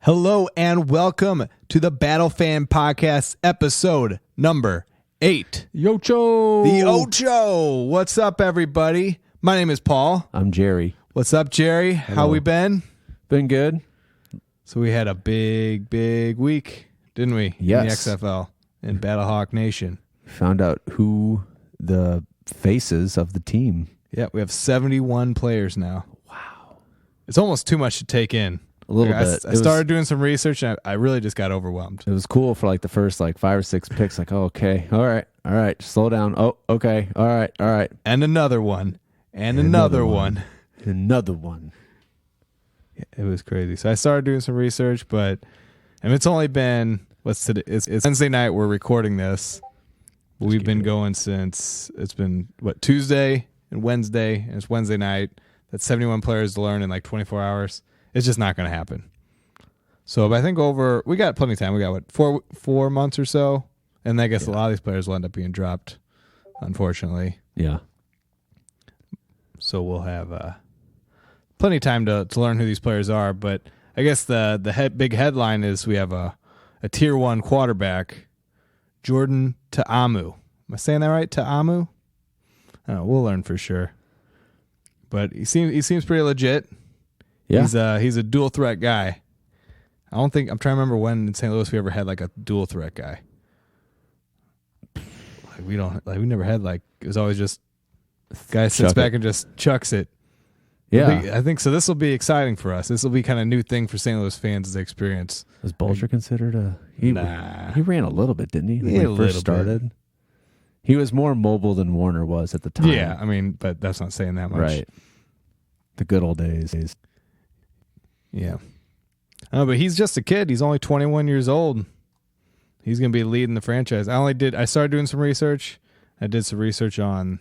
Hello and welcome to the BattleFan podcast episode number 8. Yocho! The OCHO! What's up, everybody? My name is Paul. I'm Jerry. What's up, Jerry? Hello. How we been? Been good. So we had a big week, didn't we? Yes. In the XFL, in BattleHawk Nation. Found out who the faces of the team. Yeah, we have 71 players now. Wow. It's almost too much to take in. A little bit. I started doing some research, and I really just got overwhelmed. It was cool for like the first 5 or 6 picks. Like, oh, okay. All right. Slow down. Oh, okay. All right. And another one. And another one. Another one. Yeah, it was crazy. So I started doing some research, but it's only been, what's today? It's Wednesday night. We're recording this. We've been going since, it's been, Tuesday and Wednesday, and it's Wednesday night. That's 71 players to learn in 24 hours. It's just not going to happen. So I think we got plenty of time. We got, 4 months or so? And I guess a lot of these players will end up being dropped, unfortunately. Yeah. So we'll have plenty of time to learn who these players are. But I guess the big headline is we have a Tier 1 quarterback, Jordan Ta'amu. Am I saying that right? Ta'amu? I don't know. We'll learn for sure. But he seems pretty legit. Yeah. He's a dual threat guy. I'm trying to remember when in St. Louis we ever had a dual threat guy. We never had it was always just guy sits back and just chucks it. Yeah. I think so. This will be exciting for us. This will be kind of new thing for St. Louis fans to experience. Was Bulger considered a... Nah. He ran a little bit, didn't he? Yeah, When he first started. Bit. He was more mobile than Warner was at the time. Yeah, but that's not saying that much. Right. The good old days. Yeah. But he's just a kid. He's only 21 years old. He's going to be leading the franchise. I started doing some research. I did some research on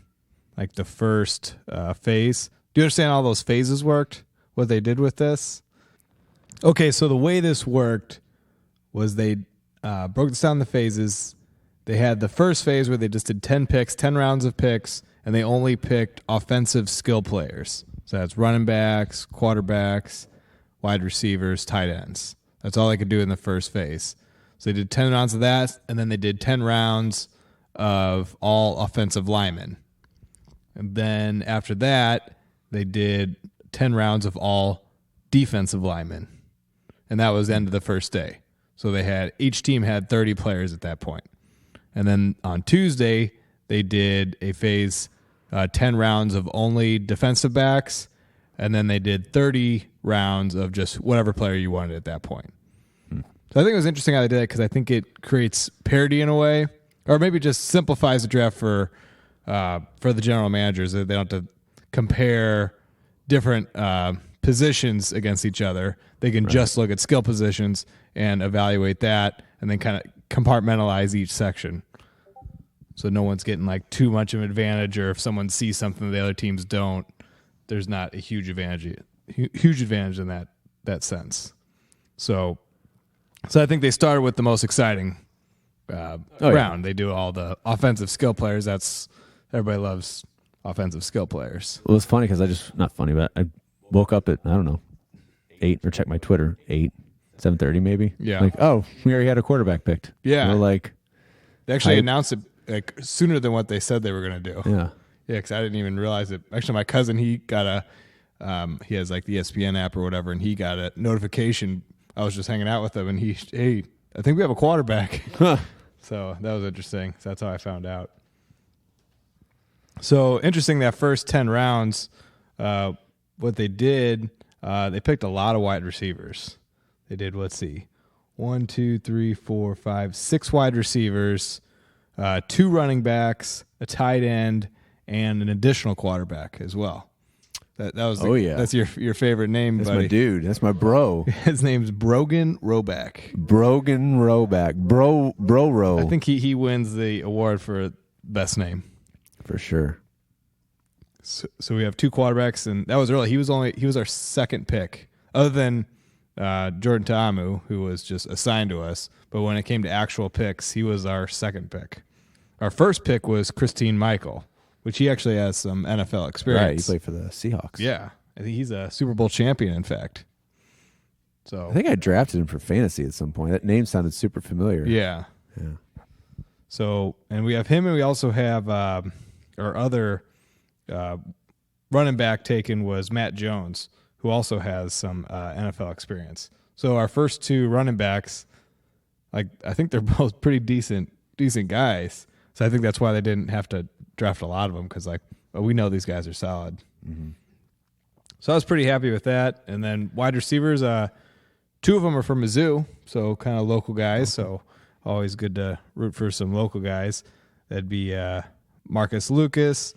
the first phase. Do you understand how all those phases worked? What they did with this? Okay, so the way this worked was they broke this down the phases. They had the first phase where they just did 10 picks, 10 rounds of picks, and they only picked offensive skill players. So that's running backs, quarterbacks, wide receivers, tight ends. That's all they could do in the first phase. So they did 10 rounds of that, and then they did 10 rounds of all offensive linemen. And then after that, they did 10 rounds of all defensive linemen. And that was the end of the first day. So each team had 30 players at that point. And then on Tuesday, they did a phase 10 rounds of only defensive backs, and then they did 30 rounds of just whatever player you wanted at that point. So I think it was interesting how they did it because I think it creates parity in a way, or maybe just simplifies the draft for the general managers. They don't have to compare different positions against each other. They can just look at skill positions and evaluate that, and then kind of compartmentalize each section. So no one's getting too much of an advantage, or if someone sees something the other teams don't, there's not a huge advantage in that sense. So I think they started with the most exciting round. Yeah. They do all the offensive skill players. Everybody loves offensive skill players. Well, it's funny because not funny, but I woke up at, 8, or checked my Twitter, 7:30 maybe. Yeah. We already had a quarterback picked. Yeah. And we're they actually announced it sooner than what they said they were going to do. Yeah. Yeah, because I didn't even realize it. Actually, my cousin, he got he has the ESPN app or whatever, and he got a notification. I was just hanging out with him, and hey, I think we have a quarterback. So that was interesting. So that's how I found out. So interesting, that first 10 rounds, what they did, they picked a lot of wide receivers. They did, 1, 2, 3, 4, 5, 6 wide receivers, 2 running backs, a tight end, and an additional quarterback as well. That was that's your favorite name, that's buddy. My dude. That's my bro. His name's Brogan Roback. Brogan Roback. Bro. I think he wins the award for best name. For sure. So we have 2 quarterbacks, and that was early. He was our second pick, other than Jordan Ta'amu, who was just assigned to us. But when it came to actual picks, he was our second pick. Our first pick was Christine Michael, which he actually has some NFL experience. Right, he played for the Seahawks. Yeah. I think he's a Super Bowl champion, in fact. So I think I drafted him for fantasy at some point. That name sounded super familiar. yeah. So, and we have him, and we also have our other running back taken was Matt Jones, who also has some NFL experience. So our first two running backs, like I think they're both pretty decent guys. So I think that's why they didn't have to draft a lot of them because we know these guys are solid. Mm-hmm. So I was pretty happy with that. And then wide receivers, two of them are from Mizzou, so kind of local guys. So always good to root for some local guys. That'd be Marcus Lucas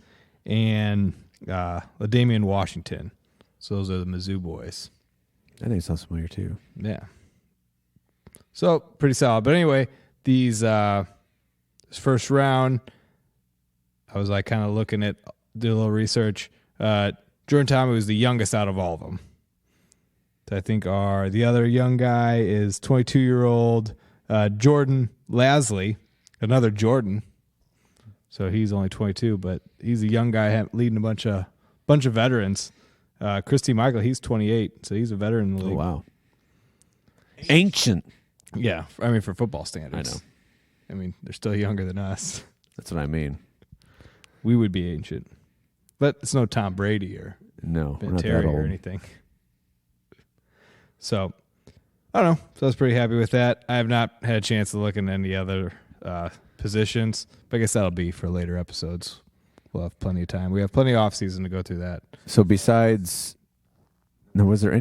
and LaDamian Washington. So those are the Mizzou boys. That name sounds familiar too. Yeah. So pretty solid. But anyway, these this first round, I was like kind of looking at, did a little research. Jordan Thomas was the youngest out of all of them. I think the other young guy is 22-year-old Jordan Lasley, another Jordan. So he's only 22, but he's a young guy leading a bunch of veterans. Christy Michael, he's 28, so he's a veteran in the league. Oh, wow. Ancient. Yeah, I mean, for football standards. I know. I mean, they're still younger than us. That's what I mean. We would be ancient. But it's no Tom Brady or Ben Terry or anything. So, I don't know. So I was pretty happy with that. I have not had a chance to look into any other positions, but I guess that'll be for later episodes. We'll have plenty of time. We have plenty of off-season to go through that. So besides Landry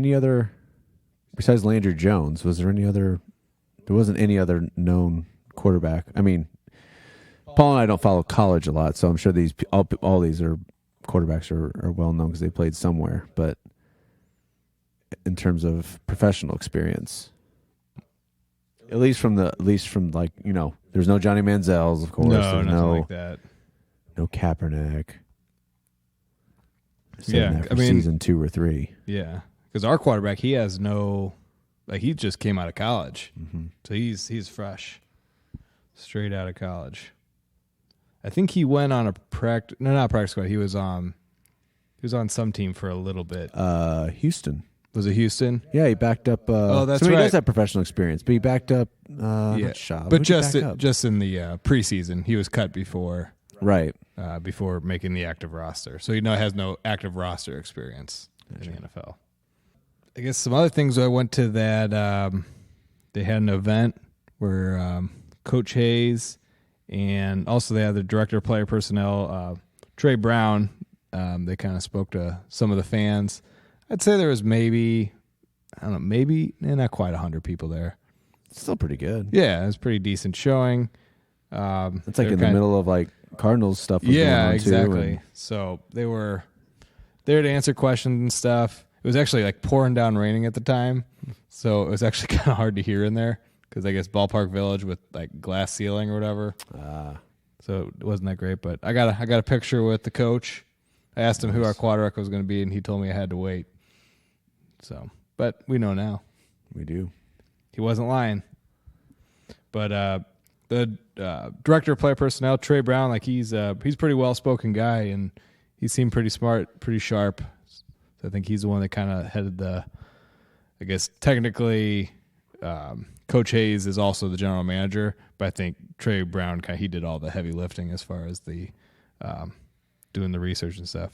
Jones, there wasn't any other known quarterback. I mean, Paul and I don't follow college a lot, so I'm sure all these quarterbacks are well known because they played somewhere. But in terms of professional experience, at least from like, you know, there's no Johnny Manziel's, of course. No, nothing like that. No Kaepernick. Yeah, I mean, season 2 or 3. Yeah, because our quarterback, he has no, like, he just came out of college, so he's fresh, straight out of college. I think he went on not practice squad. He was on some team for a little bit. Houston. Was it Houston? Yeah, he backed up. That's so right. He does have professional experience, but he backed up. Yeah, Shaw. But just in the preseason, he was cut before. Right. Before making the active roster. So has no active roster experience in the NFL. I guess some other things I went to that they had an event where Coach Hayes and also they had the director of player personnel, Trey Brown. They kind of spoke to some of the fans. I'd say there was maybe not quite 100 people there. Still pretty good. Yeah, it was a pretty decent showing. It's like in the middle of like Cardinals stuff. Yeah, exactly. So they were there to answer questions and stuff. It was actually like pouring down raining at the time, so it was actually kind of hard to hear in there because I guess Ballpark Village with like glass ceiling or whatever. So it wasn't that great. But I got a picture with the coach. I asked him who our quarterback was going to be, and he told me I had to wait. So, but we know now. We do. He wasn't lying. But the director of player personnel, Trey Brown, like he's a pretty well-spoken guy, and he seemed pretty smart, pretty sharp. So I think he's the one that kind of headed the, I guess technically, Coach Hayes is also the general manager, but I think Trey Brown he did all the heavy lifting as far as the doing the research and stuff.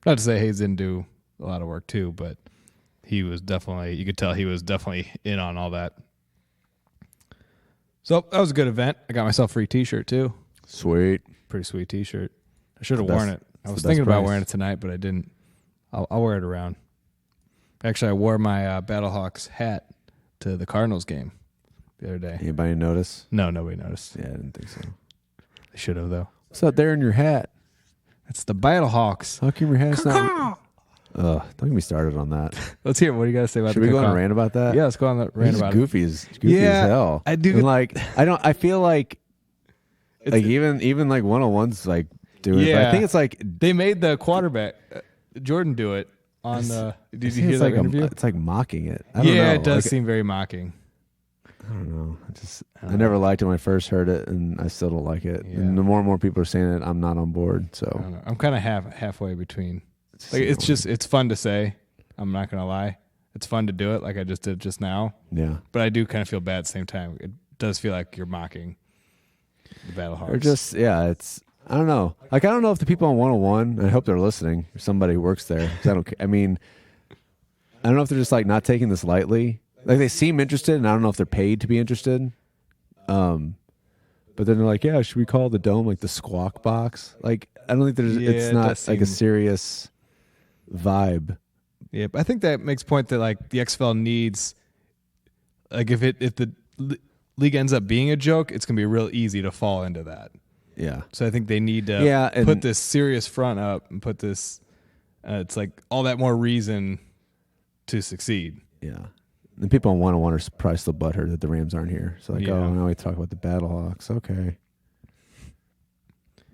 Not to say Hayes didn't do a lot of work too, but he was definitely, you could tell he was definitely in on all that. So that was a good event. I got myself a free T-shirt too. Sweet. Pretty sweet T-shirt. I should have worn it. I was thinking about wearing it tonight, but I didn't. I'll wear it around. Actually, I wore my BattleHawks hat to the Cardinals game the other day. Anybody notice? No, nobody noticed. Yeah, I didn't think so. They should have, though. What's up there in your hat? It's the BattleHawks. How come your hat's not... Don't get me started on that. Let's hear it. What do you got to say about Should we go on a rant about that? Yeah, let's go on the rant about goofy it. Goofy as hell. I do. And like, I feel like even like 101's like doing it. But I think it's like they made the quarterback Jordan do it on the. Did you hear that interview? It's like mocking it. I don't know. It does seem very mocking. I don't know. I never liked it when I first heard it, and I still don't like it. Yeah. And the more and more people are saying it, I'm not on board. So I don't know. I'm kind of halfway between. It's fun to say. I'm not gonna lie. it's fun to do it like I just did just now. Yeah. But I do kind of feel bad at the same time. It does feel like you're mocking the BattleHawks. Or just, it's, I don't know. Like, I don't know if the people on 101, I hope they're listening, or somebody who works there. 'Cause I don't know if they're just like not taking this lightly. Like, they seem interested, and I don't know if they're paid to be interested. But then they're like, yeah, should we call the dome like the Squawk Box? Like, I don't think it's not like a serious vibe. Yeah, but I think that makes point that like the XFL needs, like if the league ends up being a joke, it's gonna be real easy to fall into that. Yeah. So I think they need to and put this serious front up and put this. It's like all that more reason to succeed. Yeah. And people on 101 are probably still butthurt that the Rams aren't here. So like, oh, now we talk about the BattleHawks. Okay.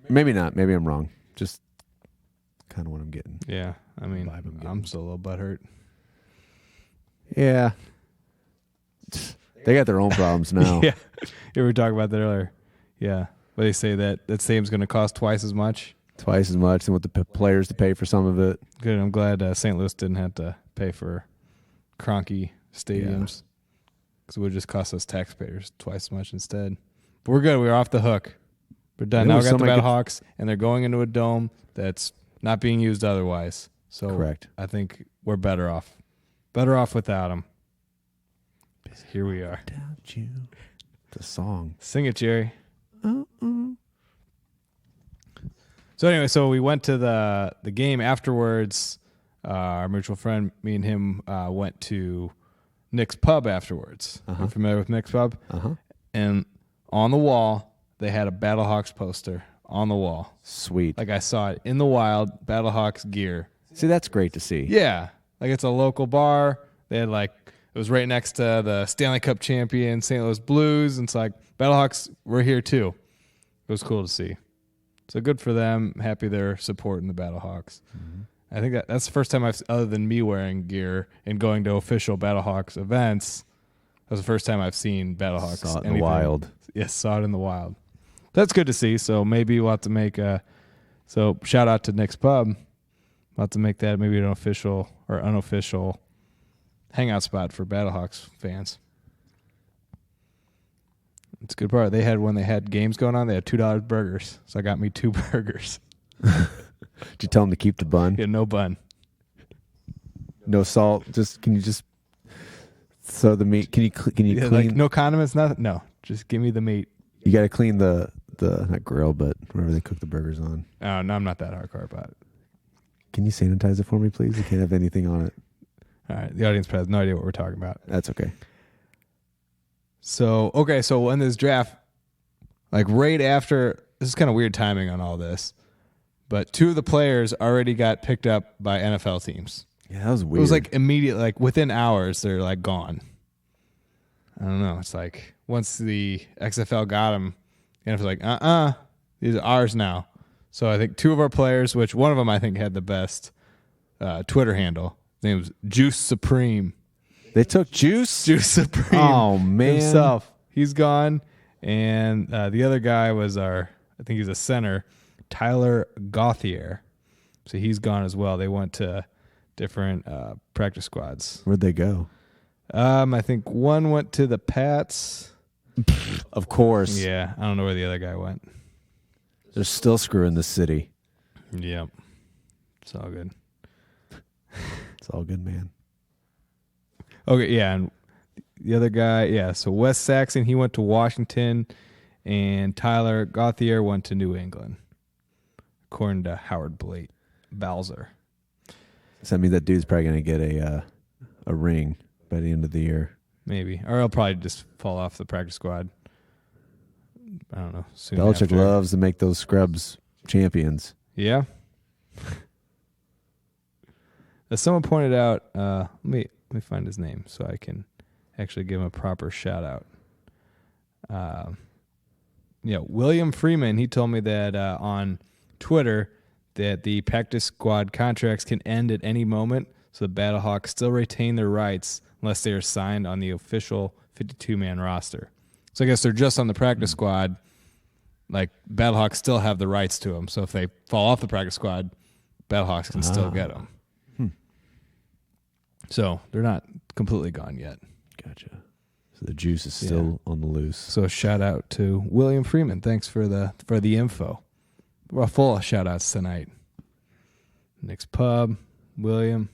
Maybe not. Maybe I'm wrong. Just kind of what I'm getting. Yeah. I mean, I'm still a little butthurt. Yeah. They got their own problems now. Yeah. We were talking about that earlier. Yeah. But they say that stadium's going to cost twice as much. Twice as much, and want the players to pay for some of it. Good. I'm glad St. Louis didn't have to pay for cronky stadiums, because it would just cost us taxpayers twice as much instead. But we're good. We're off the hook. We're done. Now we got the BattleHawks, and they're going into a dome that's not being used otherwise. So correct. I think we're better off. Better off without them. Here we are. Without you. The song. Sing it, Jerry. So anyway, so we went to the game afterwards. Our mutual friend, me and him, went to Nick's Pub afterwards. You familiar with Nick's Pub? And on the wall, they had a BattleHawks poster on the wall. Sweet. Like I saw it in the wild, BattleHawks gear. See, that's great to see. Yeah. Like it's a local bar. They had it was right next to the Stanley Cup champion St. Louis Blues. And it's like, BattleHawks, we're here too. It was cool to see. So good for them. Happy they're supporting the BattleHawks. I think that's the first time other than me wearing gear and going to official BattleHawks events, that was the first time I've seen BattleHawks. Saw it in the wild. Yes, saw it in the wild. That's good to see. So maybe we'll have to make so shout out to Nick's Pub. We'll have to make that maybe an official or unofficial hangout spot for BattleHawks fans. It's a good part. When they had games going on, they had $2 burgers. So I got me 2 burgers. Did you tell them to keep the bun? Yeah, no bun. No salt. Can you just throw the meat? Can you clean? Like no condiments, nothing. No, just give me the meat. You got to clean the not grill, but wherever they cook the burgers on. Oh, no, I'm not that hardcore about it. Can you sanitize it for me, please? You can't have anything on it. All right, the audience has no idea what we're talking about. That's okay. So in this draft, like right after, this is kind of weird timing on all this, but 2 of the players already got picked up by NFL teams. Yeah, that was weird. It was like immediate, like within hours, they're like gone. I don't know. It's like once the XFL got them, the NFL's like, these are ours now. So I think 2 of our players, which one of them I think had the best Twitter handle. His name was Juice Supreme. They took Juice Supreme. Oh man, himself. He's gone, and the other guy was I think he's a center, Tyler Gauthier. So he's gone as well. They went to different practice squads. Where'd they go? I think one went to the Pats. Of course. Yeah, I don't know where the other guy went. They're still screwing the city. Yep. It's all good. It's all good, man. Okay, yeah, and the other guy, yeah, so Wes Saxon, he went to Washington, and Tyler Gauthier went to New England, according to Howard Balzer. So that means that dude's probably going to get a ring by the end of the year. Maybe. Or he'll probably just fall off the practice squad. I don't know. Belichick loves to make those scrubs champions. Yeah. As someone pointed out, let me find his name so I can actually give him a proper shout out. William Freeman, he told me that on Twitter that the practice squad contracts can end at any moment, so the BattleHawks still retain their rights unless they are signed on the official 52-man roster. So I guess they're just on the practice squad. Like, BattleHawks still have the rights to them. So if they fall off the practice squad, BattleHawks can still get them. So they're not completely gone yet. Gotcha. So the juice is still on the loose. So shout out to William Freeman. Thanks for the info. We're full of shout outs tonight. Nick's Pub, William.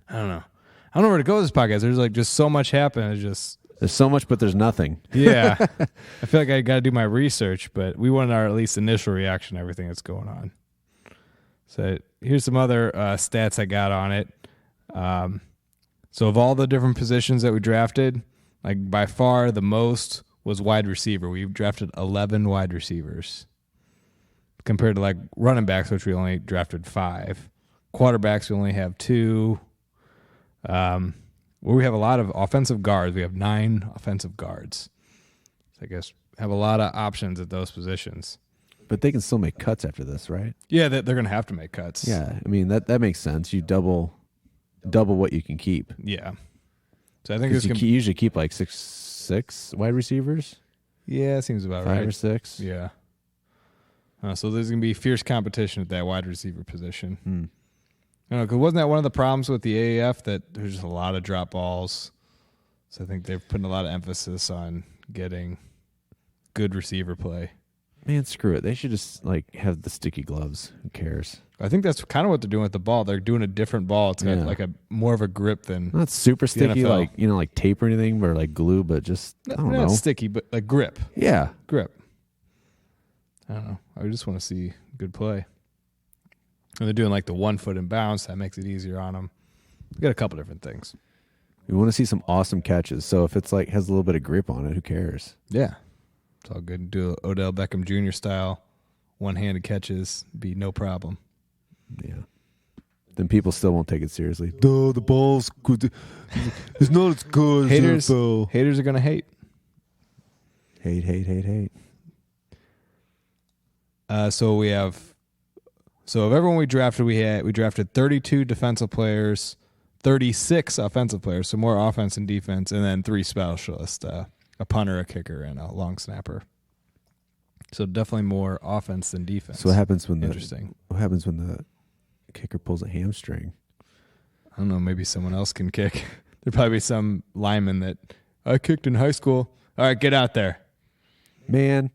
I don't know where to go with this podcast. There's like just so much happening. There's so much, but there's nothing. Yeah. I feel like I got to do my research, but we want our at least initial reaction to everything that's going on. So here's some other stats I got on it. So of all the different positions that we drafted, like by far the most was wide receiver. We drafted 11 wide receivers compared to like running backs, which we only drafted 5. Quarterbacks, we only have 2. Where we have a lot of offensive guards, we have 9 offensive guards. So I guess have a lot of options at those positions. But they can still make cuts after this, right? Yeah, they're going to have to make cuts. Yeah, I mean that makes sense. You double what you can keep. Yeah. So I think it's you usually keep like six wide receivers. Yeah, it seems about 5 right. or 6. Yeah. So there's going to be fierce competition at that wide receiver position. I don't know, because wasn't that one of the problems with the AAF that there's just a lot of drop balls? So I think they're putting a lot of emphasis on getting good receiver play. Man, screw it. They should just like have the sticky gloves. Who cares? I think that's kind of what they're doing with the ball. They're doing a different ball. It's got like a more of a grip than not super sticky, NFL. like tape or anything, or like glue, but just I don't know. Not sticky, but like grip. Yeah, grip. I don't know. I just want to see good play. And they're doing like the 1 foot in bounce. That makes it easier on them. We got a couple different things. We want to see some awesome catches. So if it's like has a little bit of grip on it, who cares? Yeah. It's all good. Do Odell Beckham Jr. style, one-handed catches, be no problem. Yeah. Then people still won't take it seriously. Duh, the ball's good. It's not as good as NFL. Haters are going to hate. Hate. So of everyone we drafted, we drafted 32 defensive players, 36 offensive players, so more offense and defense, and then 3 specialists, a punter, a kicker, and a long snapper. So definitely more offense than defense. So what happens when What happens when the kicker pulls a hamstring? I don't know. Maybe someone else can kick. There'd probably be some lineman that I kicked in high school. All right, get out there. Man,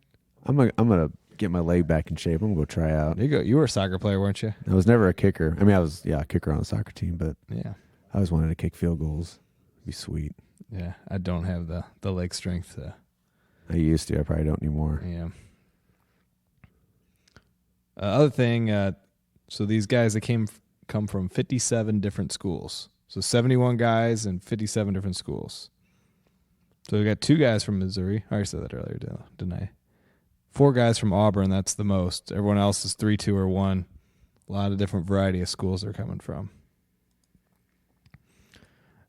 I'm gonna get my leg back in shape. I'm gonna go try out. There you go. You were a soccer player, weren't you? I was never a kicker. I mean, I was a kicker on the soccer team, but yeah, I always wanted to kick field goals. It'd be sweet. Yeah, I don't have the leg strength. I used to. I probably don't anymore. Yeah. Other thing, so these guys that come from 57 different schools. So 71 guys in 57 different schools. So we got 2 guys from Missouri. I already said that earlier, didn't I? 4 guys from Auburn. That's the most. Everyone else is 3, 2, or 1. A lot of different variety of schools they're coming from.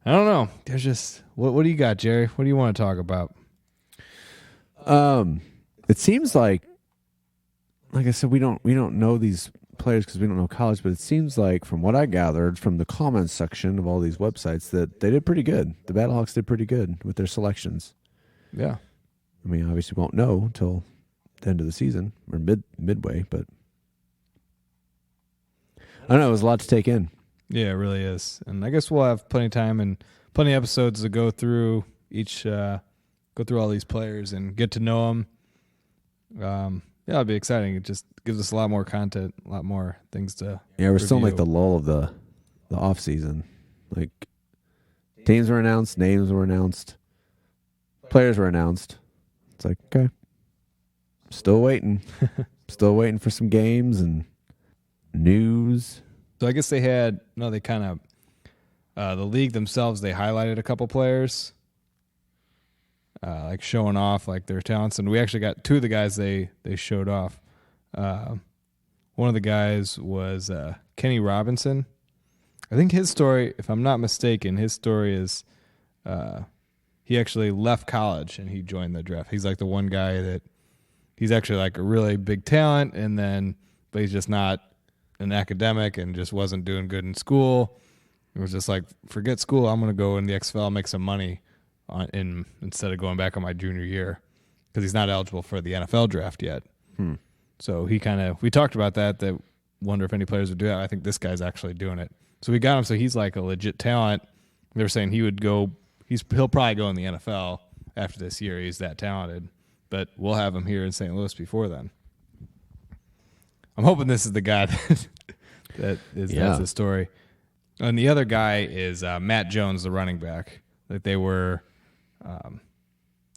I don't know. There's just what do you got, Jerry? What do you want to talk about? It seems like I said, we don't know these players because we don't know college, but it seems like from what I gathered from the comments section of all these websites that they did pretty good. The BattleHawks did pretty good with their selections. Yeah. I mean, obviously we won't know until the end of the season or midway, but I don't know. It was a lot to take in. Yeah, it really is. And I guess we'll have plenty of time and plenty of episodes to go through go through all these players and get to know them. Yeah, it'll be exciting. It just gives us a lot more content, a lot more things to we're still in review. like the lull of the off season. Like teams were announced, names were announced, players were announced. It's like, okay, still waiting. Still waiting for some games and news. So I guess they kind of the league themselves, they highlighted a couple players. Like showing off like their talents, and we actually got 2 of the guys they showed off. One of the guys was Kenny Robinson. I think his story, if I'm not mistaken, is he actually left college and he joined the draft. He's like the one guy that he's actually like a really big talent, but he's just not an academic and just wasn't doing good in school. It was just like, forget school, I'm going to go in the XFL, make some money instead of going back on my junior year because he's not eligible for the NFL draft yet. So we talked about that wonder if any players would do that. I think this guy's actually doing it. So we got him. So he's like a legit talent. They were saying he would go. He'll probably go in the NFL after this year. He's that talented. But we'll have him here in St. Louis before then. I'm hoping this is the guy that's the story. And the other guy is Matt Jones, the running back. That they were,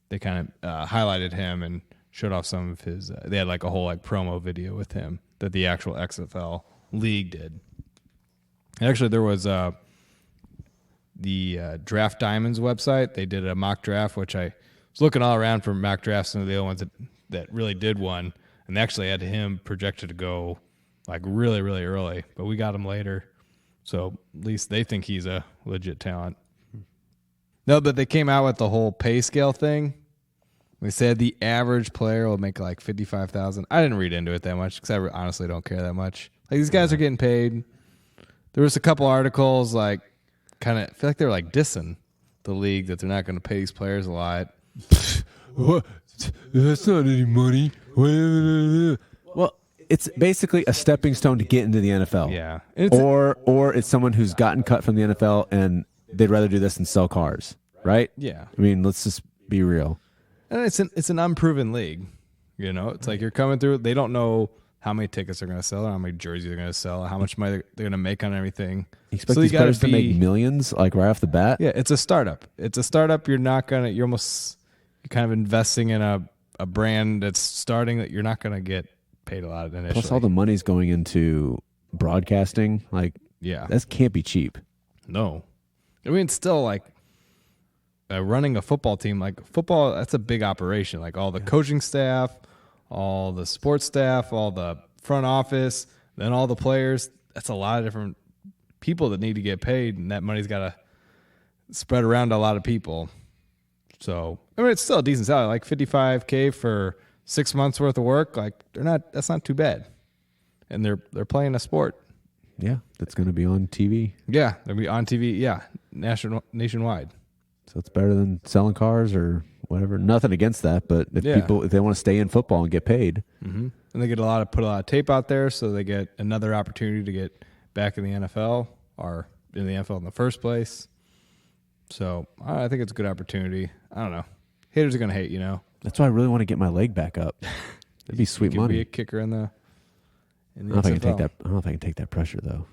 they kind of highlighted him and showed off some of his. They had like a whole like promo video with him that the actual XFL league did. And actually, there was the Draft Diamonds website. They did a mock draft, which I was looking all around for mock drafts and the other ones that really did one. And they actually had him projected to go like really, really early. But we got him later. So at least they think he's a legit talent. No, but they came out with the whole pay scale thing. They said the average player will make like $55,000. I didn't read into it that much because I honestly don't care that much. Like these guys are getting paid. There was a couple articles like kind of feel like they were like dissing the league that they're not going to pay these players a lot. What? That's not any money. Well, it's basically a stepping stone to get into the NFL. Yeah, or it's someone who's gotten cut from the NFL and they'd rather do this than sell cars, right? Yeah. I mean, let's just be real. And it's an unproven league. You know, it's like you're coming through. They don't know how many tickets they're going to sell, or how many jerseys they're going to sell, how much money they're going to make on everything. You expect these players to make millions, like right off the bat? Yeah, it's a startup. You're kind of investing in a brand that's starting that you're not going to get paid a lot initially. Plus all the money's going into broadcasting. Like, yeah, that can't be cheap. No. I mean, it's still like running a football team. Like football, that's a big operation. Like all the coaching staff, all the sports staff, all the front office, then all the players. That's a lot of different people that need to get paid, and that money's got to spread around to a lot of people. So, I mean, it's still a decent salary, like $55K for 6 months worth of work. Like that's not too bad. And they're playing a sport. Yeah, that's going to be on TV. Yeah, they'll be on TV. Yeah, nationwide. So it's better than selling cars or whatever. Nothing against that, but if they want to stay in football and get paid, and they get put a lot of tape out there, so they get another opportunity to get back in the NFL or in the NFL in the first place. So I think it's a good opportunity. I don't know. Haters are gonna hate, you know. That's why I really want to get my leg back up. That'd be sweet money. Be a kicker in the. I don't know if I can take that. I don't know if I can take that pressure though.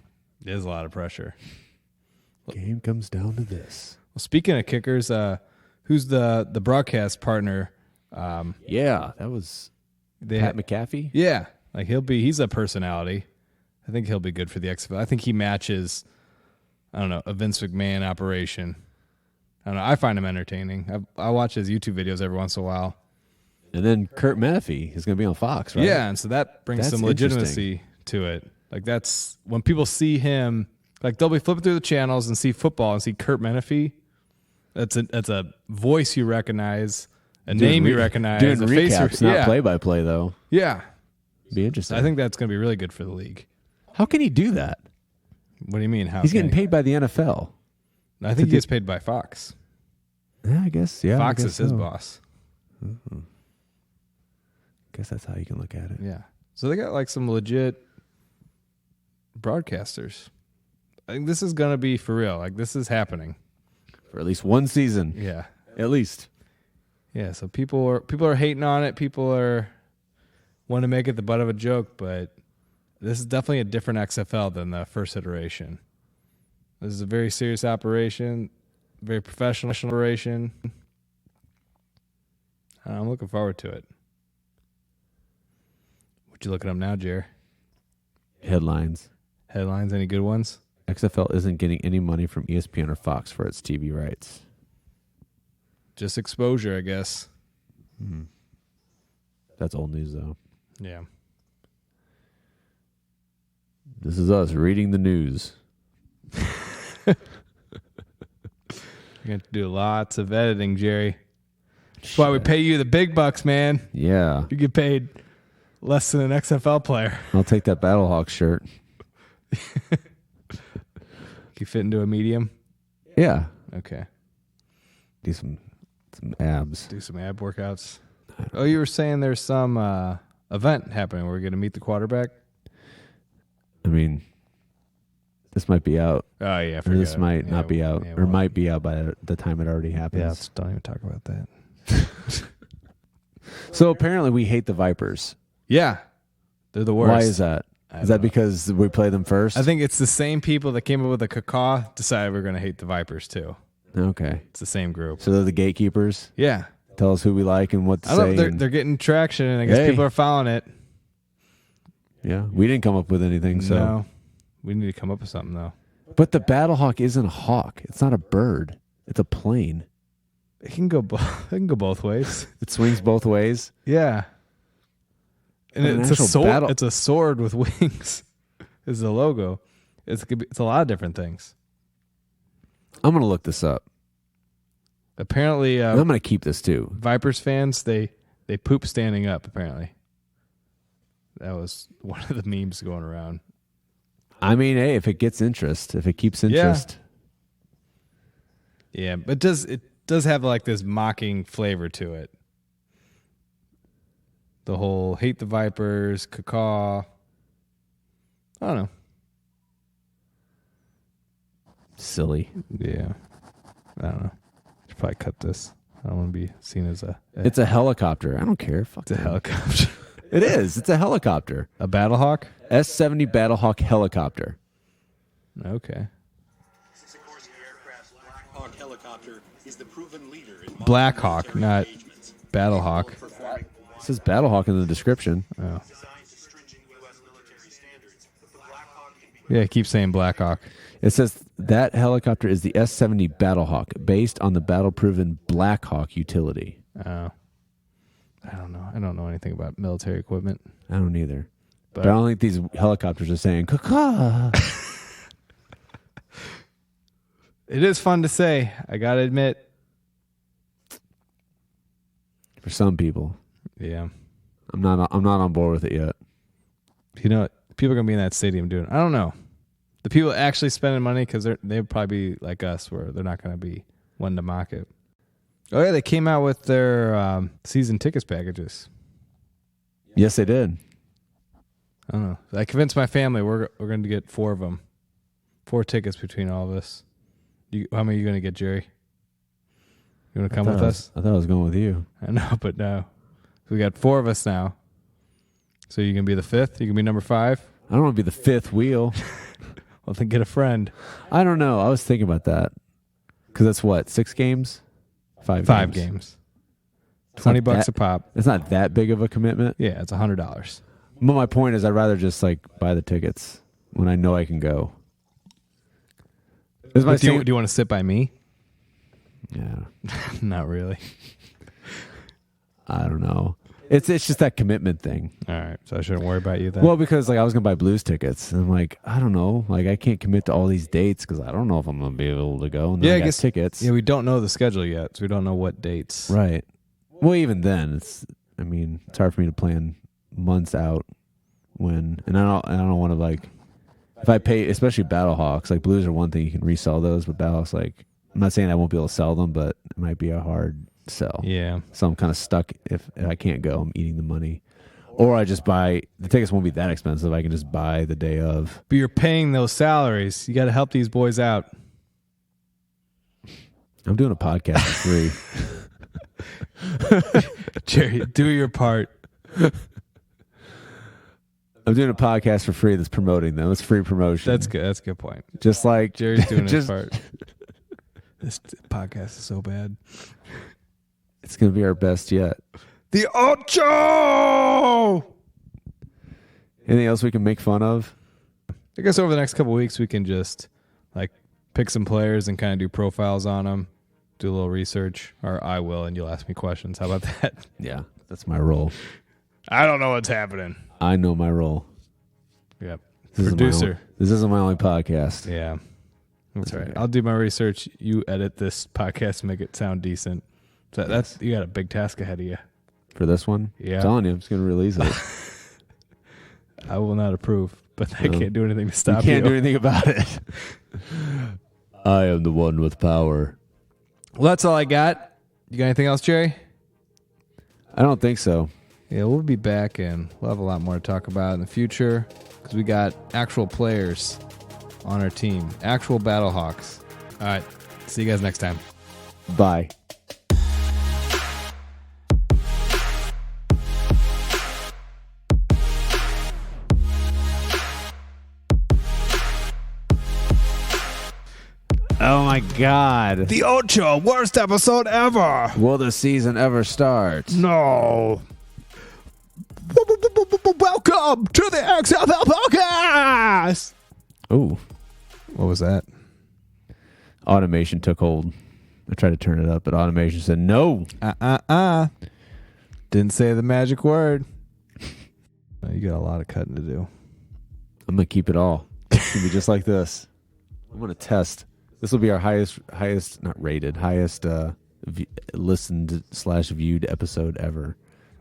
It is a lot of pressure. Game comes down to this. Well, speaking of kickers, who's the broadcast partner? Yeah, that was Pat McAfee. Yeah, like he's a personality. I think he'll be good for the XFL. I think he matches, I don't know, a Vince McMahon operation. I don't know. I find him entertaining. I watch his YouTube videos every once in a while. And then Kurt Menefee is going to be on Fox, right? Yeah, and so that brings some legitimacy to it. Like that's when people see him, like they'll be flipping through the channels and see football and see Kurt Menefee. That's a voice you recognize, a name you recognize. Doing a recaps, face not play-by-play, though. Yeah. Be interesting. I think that's going to be really good for the league. How can he do that? What do you mean? How he's getting paid by the NFL. I think he gets paid by Fox. Yeah, I guess. Yeah, Fox is his boss. Mm-hmm. Guess that's how you can look at it. Yeah. So they got like some legit broadcasters. I think this is going to be for real. Like this is happening. For at least one season. Yeah. At least. Yeah, so people are hating on it. People want to make it the butt of a joke, but this is definitely a different XFL than the first iteration. This is a very serious operation, very professional operation. I'm looking forward to it. What you looking up now, Jer? Headlines. Headlines, any good ones? XFL isn't getting any money from ESPN or Fox for its TV rights. Just exposure, I guess. Mm-hmm. That's old news, though. Yeah. This is us reading the news. You're going to do lots of editing, Jerry. That's why we pay you the big bucks, man. Yeah. You get paid less than an XFL player. I'll take that BattleHawk shirt. You fit into a medium? Yeah. Okay. Do some abs. Do some ab workouts. Oh, you were saying there's some event happening where we're going to meet the quarterback? I mean, this might be out. Oh yeah, Or this might not be out, or might be out by the time it already happens. Yeah, don't even talk about that. So apparently we hate the Vipers. Yeah, they're the worst. Why is that? Is that because we play them first? I think it's the same people that came up with the ka-kaw decided we're going to hate the Vipers too. Okay. It's the same group. So they're the gatekeepers? Yeah. Tell us who we like and what to say. They're getting traction, and I guess people are following it. Yeah. We didn't come up with anything, so. No. We need to come up with something, though. But the BattleHawk isn't a hawk. It's not a bird. It's a plane. It can go both ways. It swings both ways? Yeah. And An it's a actual sword. battle- It's a sword with wings. Is the logo. It's a lot of different things. I'm going to look this up. Apparently, I'm going to keep this too. Vipers fans, they poop standing up, apparently. That was one of the memes going around. I mean, hey, if it gets interest, if it keeps interest. Yeah, but it does have like this mocking flavor to it. The whole hate the Vipers, ka-kaw. I don't know. Silly. Yeah. I don't know. Should probably cut this. I don't want to be seen as It's a helicopter. I don't care. Fuck it's a helicopter. It is. It's a helicopter. A BattleHawk? S-70 BattleHawk helicopter. Okay. Blackhawk helicopter is the proven leader in Blackhawk, not BattleHawk. It says BattleHawk in the description. Oh. Yeah, keep saying Blackhawk. It says that helicopter is the S-70 BattleHawk, based on the battle-proven Blackhawk utility. Oh. I don't know. I don't know anything about military equipment. I don't either. But I don't think these helicopters are saying, ka-kaw. It is fun to say. I got to admit. For some people. Yeah. I'm not on board with it yet. You know, people are going to be in that stadium doing it. I don't know. The people actually spending money, because they'd probably be like us, where they're not going to be one to mock it. Oh, yeah, they came out with their season tickets packages. Yes, they did. I don't know. I convinced my family we're going to get 4 of them. 4 tickets between all of us. How many are you going to get, Jerry? You want to come with us? I thought I was going with you. I know, but no. We got 4 of us now. So you can be the 5th? You can be number 5? I don't want to be the 5th wheel. Well, then get a friend. I don't know. I was thinking about that. Because that's what? 6 games? 5 games. $20 a pop. It's not that big of a commitment. Yeah, it's $100. But my point is, I'd rather just like buy the tickets when I know I can go. Do you want to sit by me? Yeah. Not really. I don't know. It's just that commitment thing. All right, so I shouldn't worry about you then. Well, because like I was gonna buy Blues tickets, and I'm like, I don't know, like I can't commit to all these dates because I don't know if I'm gonna be able to go. And then I guess tickets. Yeah, we don't know the schedule yet, so we don't know what dates. Right. Well, even then, it's hard for me to plan months out and I don't want to like if I pay, especially BattleHawks. Like Blues are one thing, you can resell those, but BattleHawks, like I'm not saying I won't be able to sell them, but it might be a hard sell. Yeah. So I'm kind of stuck if I can't go. I'm eating the money. Or I just buy, the tickets won't be that expensive. I can just buy the day of. But you're paying those salaries. You got to help these boys out. I'm doing a podcast for free. Jerry, do your part. I'm doing a podcast for free that's promoting them. It's free promotion. That's good. That's a good point. Just like Jerry's doing his part. This podcast is so bad. It's going to be our best yet. The OCHO! Anything else we can make fun of? I guess over the next couple of weeks we can just like pick some players and kind of do profiles on them, do a little research, or I will, and you'll ask me questions. How about that? Yeah, that's my role. I don't know what's happening. I know my role. Yep. Producer. This isn't my only podcast. Yeah. That's right. I'll do my research. You edit this podcast and make it sound decent. So that's you got a big task ahead of you. For this one? Yeah. I'm telling you, I'm just going to release it. I will not approve, but I can't do anything to stop you. You can't do anything about it. I am the one with power. Well, that's all I got. You got anything else, Jerry? I don't think so. Yeah, we'll be back and we'll have a lot more to talk about in the future because we got actual players on our team. Actual BattleHawks. All right. See you guys next time. Bye. Oh my God. The OCHO, worst episode ever. Will the season ever start? No. Welcome to the XFL podcast. Oh. What was that? Automation took hold. I tried to turn it up, but automation said no. Didn't say the magic word. You got a lot of cutting to do. I'm going to keep it all. It's going to be just like this. I'm going to test. This will be our highest, not rated, highest listened / viewed episode ever.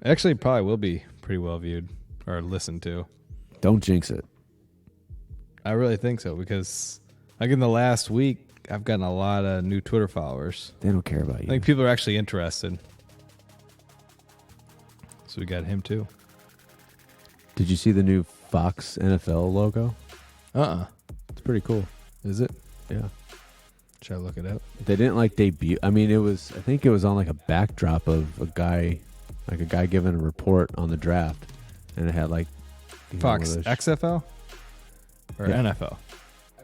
Actually, probably will be pretty well viewed or listened to. Don't jinx it. I really think so because, like in the last week, I've gotten a lot of new Twitter followers. They don't care about you. I think people are actually interested. So we got him too. Did you see the new Fox NFL logo? It's pretty cool. Is it? Yeah. Should I look it up? They didn't like debut. I mean, I think it was on like a backdrop of a guy giving a report on the draft, and it had like Fox XFL or NFL.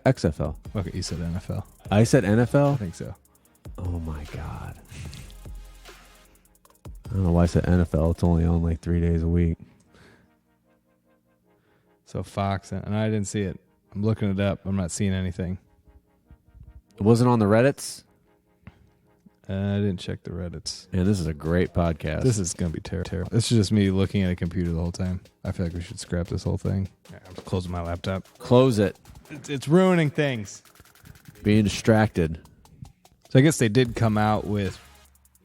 XFL. Okay, you said NFL. I said NFL. I think so. Oh my God. I don't know why I said NFL. It's only on like 3 days a week. So Fox, and I didn't see it. I'm looking it up. I'm not seeing anything. It wasn't on the Reddits. I didn't check the Reddits. Man, this is a great podcast. This is going to be terrible. This is just me looking at a computer the whole time. I feel like we should scrap this whole thing. I'm closing my laptop. Close it. It's ruining things. Being distracted. So I guess they did come out with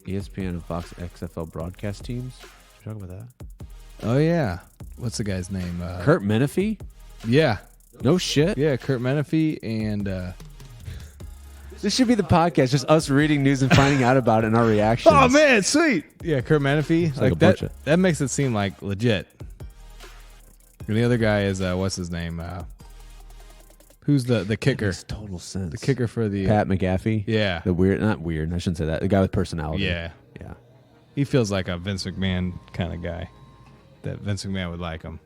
ESPN and Fox XFL broadcast teams. Should we talk about that? Oh, yeah. What's the guy's name? Kurt Menefee? Yeah. No shit. Yeah, Kurt Menefee and... This should be the podcast, just us reading news and finding out about it and our reactions. Oh, man, sweet. Yeah, Kurt Menefee. Like that makes it seem like legit. And the other guy is, what's his name? Who's the kicker? Makes total sense. The kicker for the... Pat McAfee? Yeah. Not weird, I shouldn't say that. The guy with personality. Yeah. Yeah. He feels like a Vince McMahon kind of guy. That Vince McMahon would like him.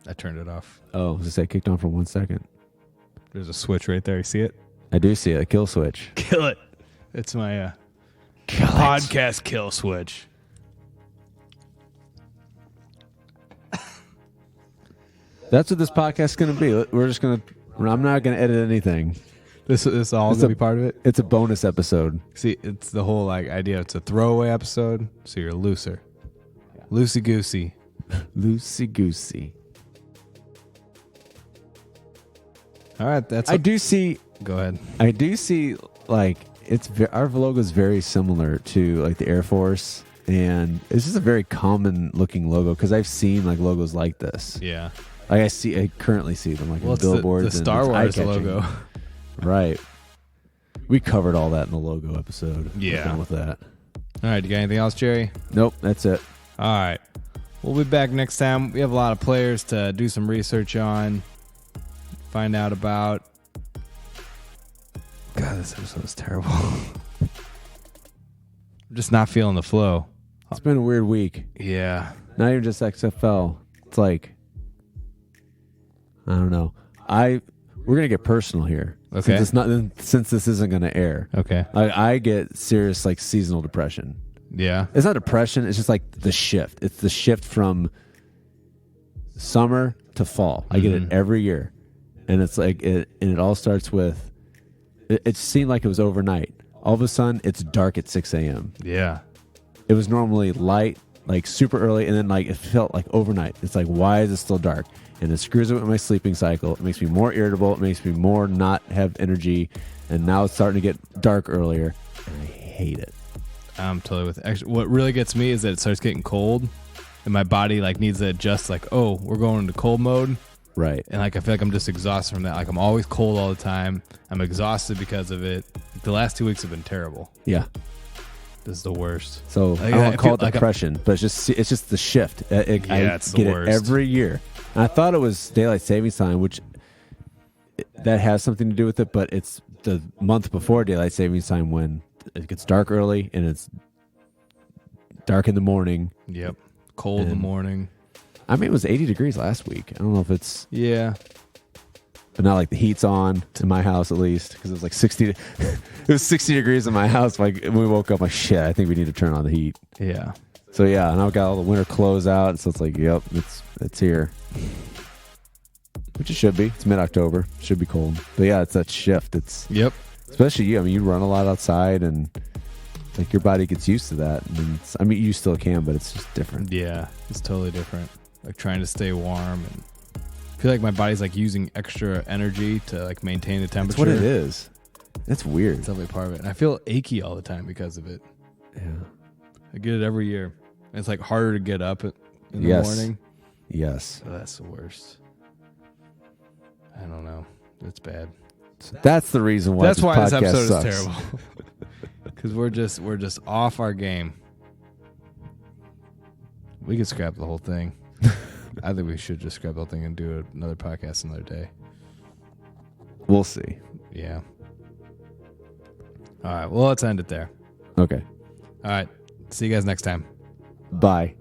I turned it off. Oh, I was going to say, kicked on for 1 second. There's a switch right there. You see it? I do see it. A kill switch. Kill it. It's my Kill podcast kill switch. That's what this podcast is going to be. We're just going to... I'm not going to edit anything. This all going to be part of it? It's a bonus episode. See, it's the whole idea. It's a throwaway episode, so you're looser. Loosey-goosey. Loosey-goosey. All right, that's... I do see... Go ahead. I do see, our logo is very similar to, the Air Force, and it's just a very common-looking logo, because I've seen, logos like this. Yeah. I currently see them, in billboards. The Star Wars logo. Right. We covered all that in the logo episode. Yeah. We're done with that. All right, you got anything else, Jerry? Nope, that's it. All right. We'll be back next time. We have a lot of players to do some research on, find out about. God, this episode is terrible. I'm just not feeling the flow. It's been a weird week. Yeah. Not even just XFL. It's I don't know. We're gonna get personal here. Okay. Since this isn't gonna air. Okay. I get serious seasonal depression. Yeah. It's not depression. It's just the shift. It's the shift from summer to fall. I get it every year, and it's it all starts with. It seemed like it was overnight. All of a sudden, it's dark at 6 a.m. Yeah. It was normally light, super early, and then it felt like overnight. It's why is it still dark? And it screws up with my sleeping cycle. It makes me more irritable. It makes me more not have energy. And now it's starting to get dark earlier, and I hate it. I'm totally with it. Actually, what really gets me is that it starts getting cold, and my body needs to adjust. Oh, we're going into cold mode. Right. And I feel like I'm just exhausted from that. I'm always cold all the time. I'm exhausted because of it. The last 2 weeks have been terrible. Yeah. This is the worst. So I don't call it depression, but it's just the shift. It's I the get worst. it every year. And I thought it was daylight savings time, which that has something to do with it, but it's the month before daylight savings time when it gets dark early and it's dark in the morning. Yep. Cold in the morning. I mean, it was 80 degrees last week. I don't know if it's... Yeah. But not like the heat's on in my house, at least, because it was like 60... it was 60 degrees in my house. Like, when we woke up, like, shit, I think we need to turn on the heat. Yeah. So, yeah, and I've got all the winter clothes out, so it's like, yep, it's here. Which it should be. It's mid-October. Should be cold. But, yeah, it's that shift. It's... Yep. Especially you. I mean, you run a lot outside, and... Like, your body gets used to that. I mean, you still can, but it's just different. Yeah, it's totally different. Like, trying to stay warm. And I feel like my body's, like, using extra energy to, like, maintain the temperature. That's what it is. That's weird. It's definitely part of it. And I feel achy all the time because of it. Yeah. I get it every year. And it's, like, harder to get up in the morning. Yes. Oh, that's the worst. I don't know. It's bad. So that's the reason why That's why this podcast episode sucks. is terrible. Because we're just off our game. We could scrap the whole thing. I think we should just scrap the whole thing and do another podcast another day. We'll see. Yeah. All right. Well, let's end it there. Okay. All right. See you guys next time. Bye.